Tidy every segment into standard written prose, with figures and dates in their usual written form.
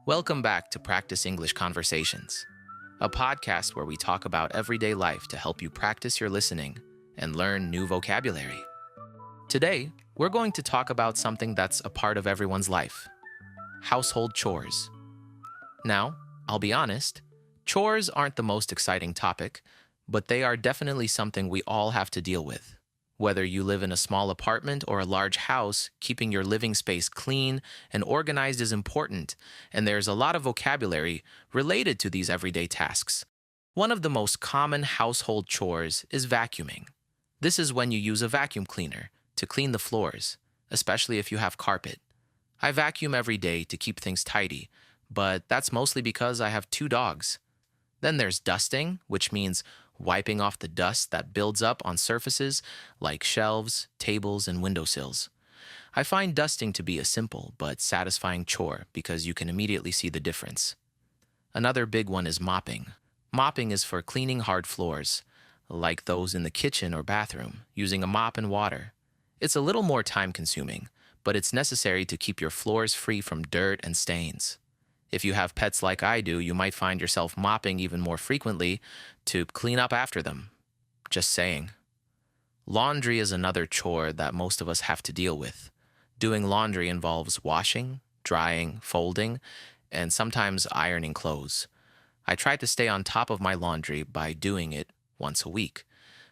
Welcome back to Practice English Conversations, a podcast where we talk about everyday life to help you practice your listening and learn new vocabulary. Today, we're going to talk about something that's a part of everyone's life: household chores. Now, I'll be honest, chores aren't the most exciting topic, but they are definitely something we all have to deal with. Whether you live in a small apartment or a large house, keeping your living space clean and organized is important, and there's a lot of vocabulary related to these everyday tasks. One of the most common household chores is vacuuming. This is when you use a vacuum cleaner to clean the floors, especially if you have carpet. I vacuum every day to keep things tidy, but that's mostly because I have 2 dogs. Then there's dusting, which means wiping off the dust that builds up on surfaces like shelves, tables, and windowsills. I find dusting to be a simple but satisfying chore because you can immediately see the difference. Another big one is mopping. Mopping is for cleaning hard floors, like those in the kitchen or bathroom, using a mop and water. It's a little more time-consuming, but it's necessary to keep your floors free from dirt and stains. If you have pets like I do, you might find yourself mopping even more frequently to clean up after them. Just saying. Laundry is another chore that most of us have to deal with. Doing laundry involves washing, drying, folding, and sometimes ironing clothes. I try to stay on top of my laundry by doing it once a week,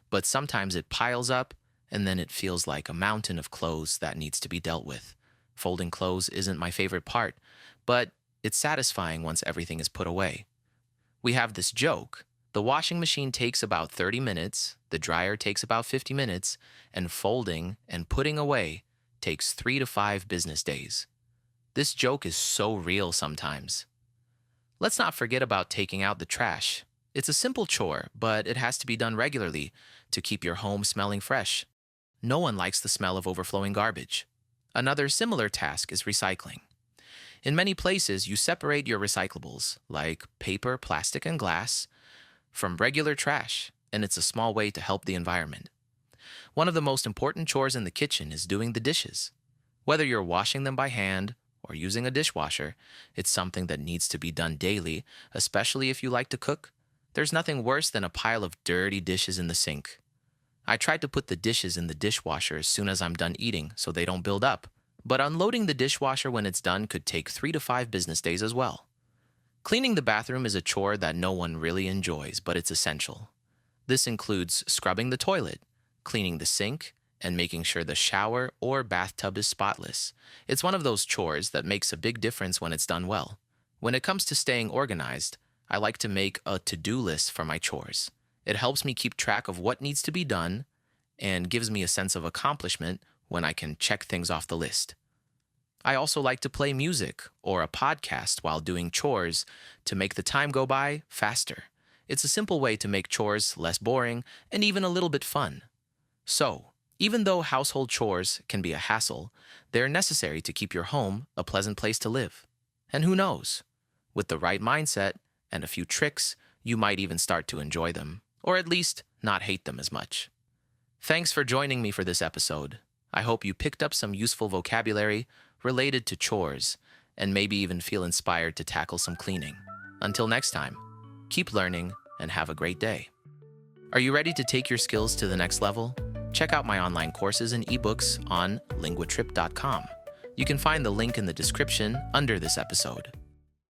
but sometimes it piles up and then it feels like a mountain of clothes that needs to be dealt with. Folding clothes isn't my favorite part, but it's satisfying once everything is put away. We have this joke: the washing machine takes about 30 minutes, the dryer takes about 50 minutes, and folding and putting away takes 3 to 5 business days. This joke is so real sometimes. Let's not forget about taking out the trash. It's a simple chore, but it has to be done regularly to keep your home smelling fresh. No one likes the smell of overflowing garbage. Another similar task is recycling. In many places, you separate your recyclables, like paper, plastic, and glass, from regular trash, and it's a small way to help the environment. One of the most important chores in the kitchen is doing the dishes. Whether you're washing them by hand or using a dishwasher, it's something that needs to be done daily, especially if you like to cook. There's nothing worse than a pile of dirty dishes in the sink. I try to put the dishes in the dishwasher as soon as I'm done eating so they don't build up. But unloading the dishwasher when it's done could take 3 to 5 business days as well. Cleaning the bathroom is a chore that no one really enjoys, but it's essential. This includes scrubbing the toilet, cleaning the sink, and making sure the shower or bathtub is spotless. It's one of those chores that makes a big difference when it's done well. When it comes to staying organized, I like to make a to-do list for my chores. It helps me keep track of what needs to be done and gives me a sense of accomplishment when I can check things off the list. I also like to play music or a podcast while doing chores to make the time go by faster. It's a simple way to make chores less boring and even a little bit fun. So, even though household chores can be a hassle, they're necessary to keep your home a pleasant place to live. And who knows? With the right mindset and a few tricks, you might even start to enjoy them, or at least not hate them as much. Thanks for joining me for this episode. I hope you picked up some useful vocabulary related to chores and maybe even feel inspired to tackle some cleaning. Until next time, keep learning and have a great day. Are you ready to take your skills to the next level? Check out my online courses and ebooks on linguatrip.com. You can find the link in the description under this episode.